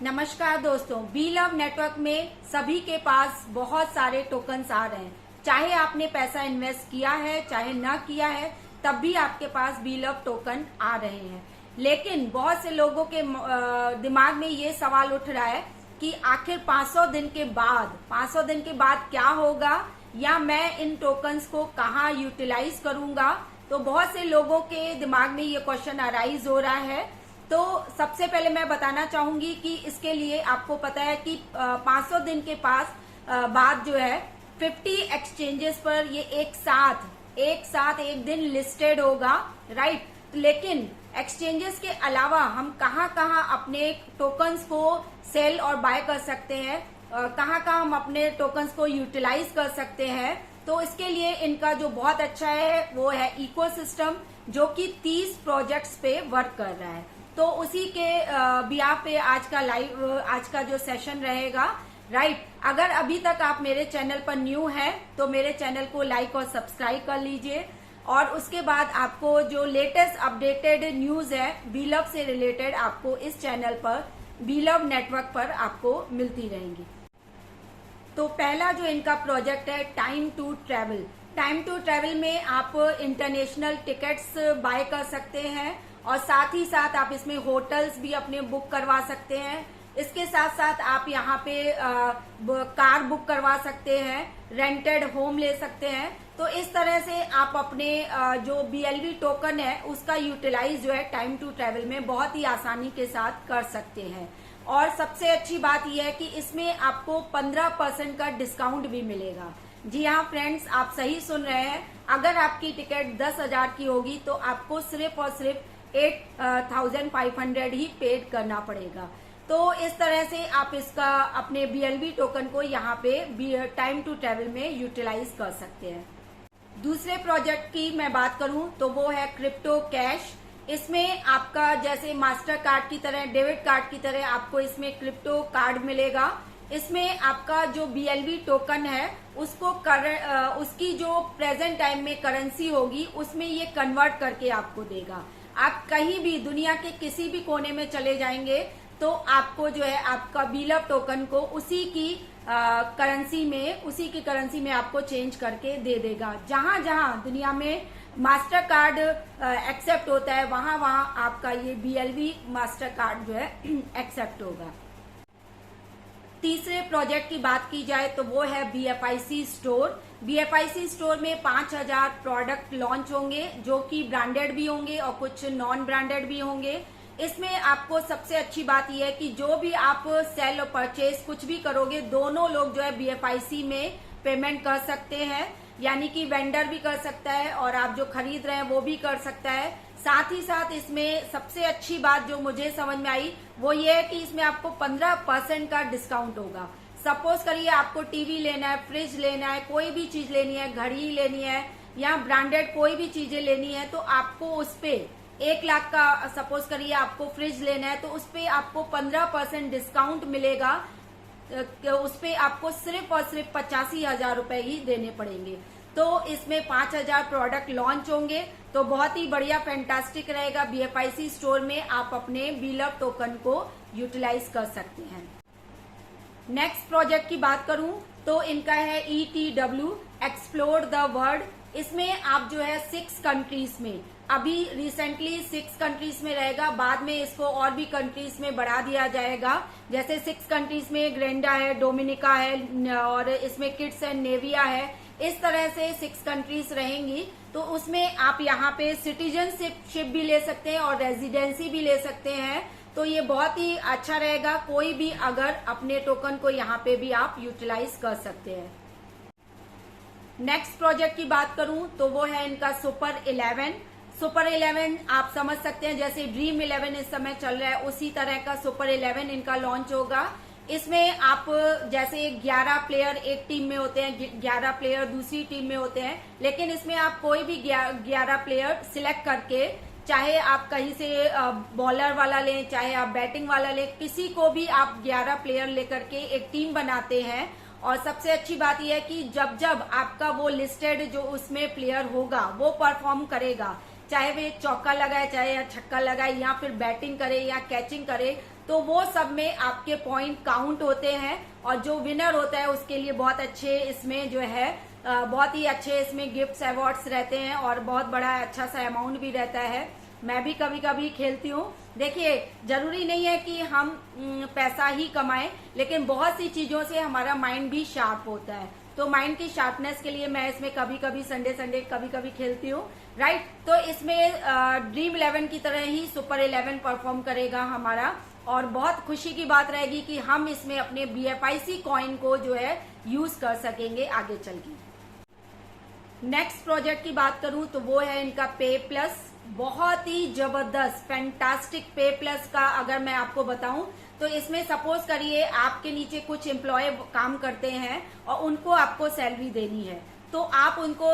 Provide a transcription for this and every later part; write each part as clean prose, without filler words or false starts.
नमस्कार दोस्तों, B love network में सभी के पास बहुत सारे टोकन्स आ रहे हैं। चाहे आपने पैसा इन्वेस्ट किया है चाहे ना किया है, तब भी आपके पास बी लव टोकन आ रहे हैं। लेकिन बहुत से लोगों के दिमाग में ये सवाल उठ रहा है कि आखिर 500 दिन के बाद क्या होगा, या मैं इन टोकन्स को कहाँ यूटिलाइज करूंगा। तो बहुत से लोगों के दिमाग में ये क्वेश्चन अराइज हो रहा है। तो सबसे पहले मैं बताना चाहूंगी कि इसके लिए आपको पता है कि 500 दिन के बाद जो है 50 एक्सचेंजेस पर ये एक साथ एक दिन लिस्टेड होगा, राइट। लेकिन एक्सचेंजेस के अलावा हम कहाँ अपने टोकन्स को सेल और बाय कर सकते हैं, कहाँ हम अपने टोकन्स को यूटिलाइज कर सकते हैं। तो इसके लिए इनका जो बहुत अच्छा है वो है इकोसिस्टम, जो कि 30 प्रोजेक्ट्स पे वर्क कर रहा है। तो उसी के बिहार पे आज का जो सेशन रहेगा, राइट। अगर अभी तक आप मेरे चैनल पर न्यू हैं तो मेरे चैनल को लाइक और सब्सक्राइब कर लीजिए, और उसके बाद आपको जो लेटेस्ट अपडेटेड न्यूज है बी लव से रिलेटेड आपको इस चैनल पर बी लव नेटवर्क पर आपको मिलती रहेंगी। तो पहला जो इनका प्रोजेक्ट है टाइम टू ट्रेवल में आप इंटरनेशनल टिकट्स बाय कर सकते हैं, और साथ ही साथ आप इसमें होटल्स भी अपने बुक करवा सकते हैं। इसके साथ साथ आप यहाँ पे कार बुक करवा सकते हैं, रेंटेड होम ले सकते हैं। तो इस तरह से आप अपने जो BLV टोकन है उसका यूटिलाइज जो है टाइम टू ट्रेवल में बहुत ही आसानी के साथ कर सकते हैं। और सबसे अच्छी बात यह है कि इसमें आपको 15% का डिस्काउंट भी मिलेगा। जी हाँ फ्रेंड्स, आप सही सुन रहे हैं। अगर आपकी टिकट 10,000 की होगी तो आपको सिर्फ और सिर्फ 8,500 ही पेड करना पड़ेगा। तो इस तरह से आप इसका अपने BLV टोकन को यहाँ पे टाइम टू ट्रेवल में यूटिलाइज कर सकते हैं। दूसरे प्रोजेक्ट की मैं बात करूं तो वो है क्रिप्टो कैश। इसमें आपका जैसे मास्टर कार्ड की तरह, डेबिट कार्ड की तरह आपको इसमें क्रिप्टो कार्ड मिलेगा। इसमें आपका जो BLV टोकन है उसको उसकी जो प्रेजेंट टाइम में करेंसी होगी उसमें ये कन्वर्ट करके आपको देगा। आप कहीं भी दुनिया के किसी भी कोने में चले जाएंगे तो आपको जो है आपका बी लव टोकन को उसी की करेंसी में आपको चेंज करके दे देगा। जहां दुनिया में मास्टर कार्ड एक्सेप्ट होता है वहां आपका ये BLV मास्टर कार्ड जो है एक्सेप्ट होगा। तीसरे प्रोजेक्ट की बात की जाए तो वो है BFIC स्टोर। BFIC स्टोर में 5,000 प्रोडक्ट लॉन्च होंगे, जो कि ब्रांडेड भी होंगे और कुछ नॉन ब्रांडेड भी होंगे। इसमें आपको सबसे अच्छी बात यह है कि जो भी आप सेल और परचेज कुछ भी करोगे, दोनों लोग जो है BFIC में पेमेंट कर सकते हैं। यानी कि वेंडर भी कर सकता है और आप जो खरीद रहे हैं वो भी कर सकता है। साथ ही साथ इसमें सबसे अच्छी बात जो मुझे समझ में आई वो ये है कि इसमें आपको 15% का डिस्काउंट होगा। सपोज करिए आपको टीवी लेना है, फ्रिज लेना है, कोई भी चीज लेनी है, घड़ी लेनी है या ब्रांडेड कोई भी चीजें लेनी है, तो आपको उस पे 1 लाख का सपोज करिए आपको फ्रिज लेना है तो उस पे आपको 15% डिस्काउंट मिलेगा। उस पे आपको सिर्फ और सिर्फ 85,000 रुपए ही देने पड़ेंगे। तो इसमें 5,000 प्रोडक्ट लॉन्च होंगे, तो बहुत ही बढ़िया फैंटास्टिक रहेगा। BFIC स्टोर में आप अपने बी लव टोकन को यूटिलाइज कर सकते हैं। नेक्स्ट प्रोजेक्ट की बात करूं तो इनका है ETW एक्सप्लोर द वर्ल्ड। इसमें आप जो है 6 कंट्रीज में, अभी रिसेंटली 6 कंट्रीज में रहेगा, बाद में इसको और भी कंट्रीज में बढ़ा दिया जाएगा। जैसे 6 कंट्रीज में ग्रेंडा है, डोमिनिका है, और इसमें किट्स एंड नेविया है। इस तरह से 6 कंट्रीज रहेंगी। तो उसमें आप यहाँ पे सिटीजनशिप भी ले सकते हैं और रेजिडेंसी भी ले सकते हैं। तो ये बहुत ही अच्छा रहेगा, कोई भी अगर अपने टोकन को यहाँ पे भी आप यूटिलाइज कर सकते हैं। नेक्स्ट प्रोजेक्ट की बात करूं तो वो है इनका सुपर 11 आप समझ सकते हैं, जैसे ड्रीम 11 इस समय चल रहा है उसी तरह का सुपर 11 इनका लॉन्च होगा। इसमें आप जैसे 11 प्लेयर एक टीम में होते हैं, 11 प्लेयर दूसरी टीम में होते हैं, लेकिन इसमें आप कोई भी 11 प्लेयर सिलेक्ट करके, चाहे आप कहीं से बॉलर वाला लें, चाहे आप बैटिंग वाला लें, किसी को भी आप 11 प्लेयर लेकर के एक टीम बनाते हैं। और सबसे अच्छी बात यह है कि जब आपका वो लिस्टेड जो उसमें प्लेयर होगा वो परफॉर्म करेगा, चाहे वे चौका लगाए, चाहे या छक्का लगाए, या फिर बैटिंग करे या कैचिंग करे, तो वो सब में आपके पॉइंट काउंट होते हैं और जो विनर होता है उसके लिए बहुत अच्छे इसमें जो है बहुत ही अच्छे इसमें गिफ्ट्स अवार्ड्स रहते हैं और बहुत बड़ा अच्छा सा अमाउंट भी रहता है। मैं भी कभी कभी खेलती हूँ। देखिए, जरूरी नहीं है कि हम पैसा ही कमाएं, लेकिन बहुत सी चीजों से हमारा माइंड भी शार्प होता है। तो माइंड की शार्पनेस के लिए मैं इसमें कभी कभी संडे कभी कभी खेलती हूँ, राइट। तो इसमें ड्रीम 11 की तरह ही सुपर 11 परफॉर्म करेगा हमारा, और बहुत खुशी की बात रहेगी कि हम इसमें अपने BFIC कॉइन को जो है यूज कर सकेंगे आगे चल के। नेक्स्ट प्रोजेक्ट की बात करूं तो वो है इनका पे प्लस। बहुत ही जबरदस्त फैंटास्टिक पे प्लस का अगर मैं आपको बताऊं तो इसमें सपोज करिए आपके नीचे कुछ एम्प्लॉय काम करते हैं और उनको आपको सैलरी देनी है, तो आप उनको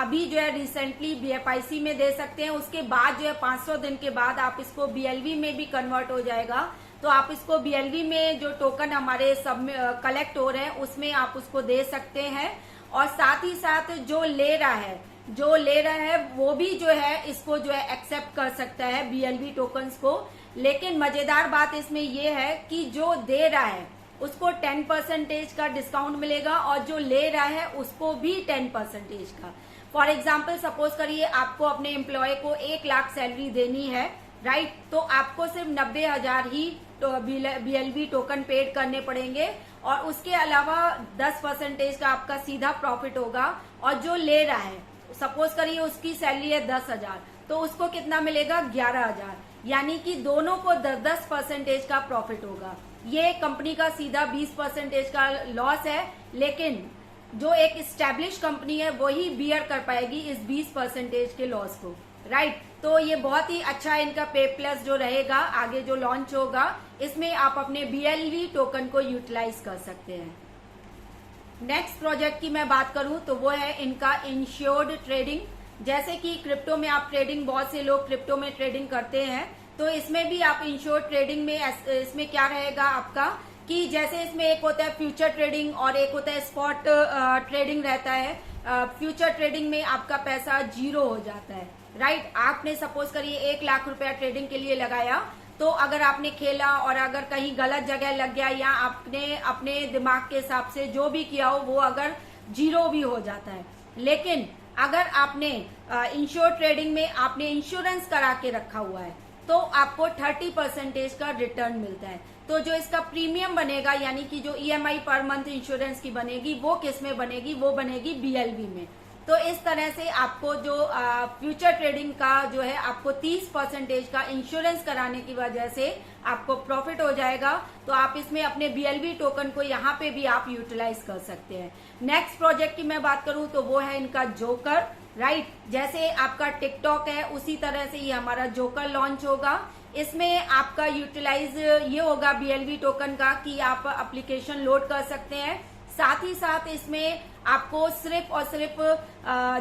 अभी जो है रिसेंटली BFIC में दे सकते हैं। उसके बाद जो है 500 दिन के बाद आप इसको BLV में भी कन्वर्ट हो जाएगा, तो आप इसको BLV में जो टोकन हमारे सब कलेक्ट हो रहे हैं उसमें आप उसको दे सकते हैं। और साथ ही साथ जो ले रहा है वो भी जो है इसको जो है एक्सेप्ट कर सकता है BLV टोकन्स को। लेकिन मजेदार बात इसमें ये है कि जो दे रहा है उसको 10% का डिस्काउंट मिलेगा और जो ले रहा है उसको भी 10% का। फॉर एग्जाम्पल सपोज करिए आपको अपने एम्प्लॉय को 1 लाख सैलरी देनी है, राइट, तो आपको सिर्फ 90,000 ही BLV टोकन पेड करने पड़ेंगे और उसके अलावा 10% का आपका सीधा प्रॉफिट होगा। और जो ले रहा है सपोज करिए उसकी सैलरी है 10,000, तो उसको कितना मिलेगा 11,000, यानी कि दोनों को 10% का प्रॉफिट होगा। ये कंपनी का सीधा 20% का लॉस है, लेकिन जो एक एस्टैब्लिश कंपनी है वही बियर कर पाएगी इस 20% के लॉस को, राइट। तो ये बहुत ही अच्छा इनका पे प्लस जो रहेगा आगे जो लॉन्च होगा, इसमें आप अपने BLV टोकन को यूटिलाइज कर सकते हैं। नेक्स्ट प्रोजेक्ट की मैं बात करूं तो वो है इनका इंश्योर्ड ट्रेडिंग। जैसे कि क्रिप्टो में आप ट्रेडिंग, बहुत से लोग क्रिप्टो में ट्रेडिंग करते हैं, तो इसमें भी आप इंश्योर्ड ट्रेडिंग में इसमें क्या रहेगा आपका कि जैसे इसमें एक होता है फ्यूचर ट्रेडिंग और एक होता है स्पॉट ट्रेडिंग रहता है। फ्यूचर ट्रेडिंग में आपका पैसा 0 हो जाता है, राइट। आपने सपोज करिए 1 लाख रुपया ट्रेडिंग के लिए लगाया, तो अगर आपने खेला और अगर कहीं गलत जगह लग गया या आपने अपने दिमाग के हिसाब से जो भी किया हो वो अगर 0 भी हो जाता है। लेकिन अगर आपने इंश्योर ट्रेडिंग में आपने इंश्योरेंस करा के रखा हुआ है तो आपको 30% का रिटर्न मिलता है। तो जो इसका प्रीमियम बनेगा यानी कि जो EMI पर मंथ इंश्योरेंस की बनेगी वो किस में बनेगी, वो बनेगी BLV में। तो इस तरह से आपको जो फ्यूचर ट्रेडिंग का जो है आपको 30% का इंश्योरेंस कराने की वजह से आपको प्रॉफिट हो जाएगा। तो आप इसमें अपने BLV टोकन को यहाँ पे भी आप यूटिलाइज कर सकते हैं। नेक्स्ट प्रोजेक्ट की मैं बात करूं तो वो है इनका जोकर, राइट। जैसे आपका टिकटॉक है उसी तरह से ये हमारा जोकर लॉन्च होगा। इसमें आपका यूटिलाइज ये होगा BLV टोकन का कि आप एप्लीकेशन लोड कर सकते हैं। साथ ही साथ इसमें आपको सिर्फ और सिर्फ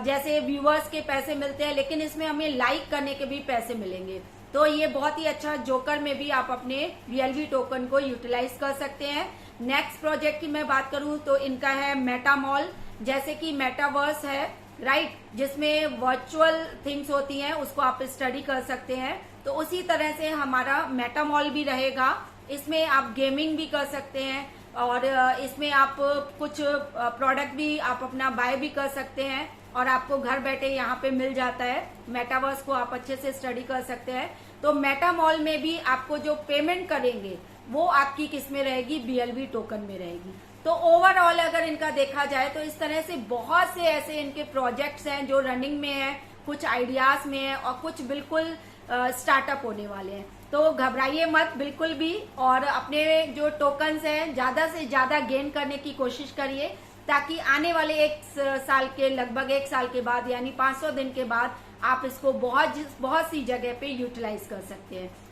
जैसे व्यूअर्स के पैसे मिलते हैं, लेकिन इसमें हमें लाइक करने के भी पैसे मिलेंगे। तो ये बहुत ही अच्छा, जोकर में भी आप अपने BLV टोकन को यूटिलाइज कर सकते हैं। नेक्स्ट प्रोजेक्ट की मैं बात करूं तो इनका है मेटामॉल। जैसे कि मेटावर्स है, राइट, जिसमें वर्चुअल थिंग्स होती हैं उसको आप स्टडी कर सकते हैं। तो उसी तरह से हमारा मेटामॉल भी रहेगा। इसमें आप गेमिंग भी कर सकते हैं और इसमें आप कुछ प्रोडक्ट भी आप अपना बाय भी कर सकते हैं और आपको घर बैठे यहाँ पे मिल जाता है। मेटावर्स को आप अच्छे से स्टडी कर सकते हैं। तो मेटा मॉल में भी आपको जो पेमेंट करेंगे वो आपकी किस में रहेगी, BLV टोकन में रहेगी। तो ओवरऑल अगर इनका देखा जाए तो इस तरह से बहुत से ऐसे इनके प्रोजेक्ट्स हैं जो रनिंग में है, कुछ आइडियाज में है और कुछ बिल्कुल स्टार्टअप होने वाले हैं। तो घबराइए मत बिल्कुल भी, और अपने जो टोकन्स हैं ज्यादा से ज्यादा गेन करने की कोशिश करिए, ताकि आने वाले 1 साल के लगभग 1 साल के बाद यानी 500 दिन के बाद आप इसको बहुत सी जगह पे यूटिलाइज कर सकते हैं।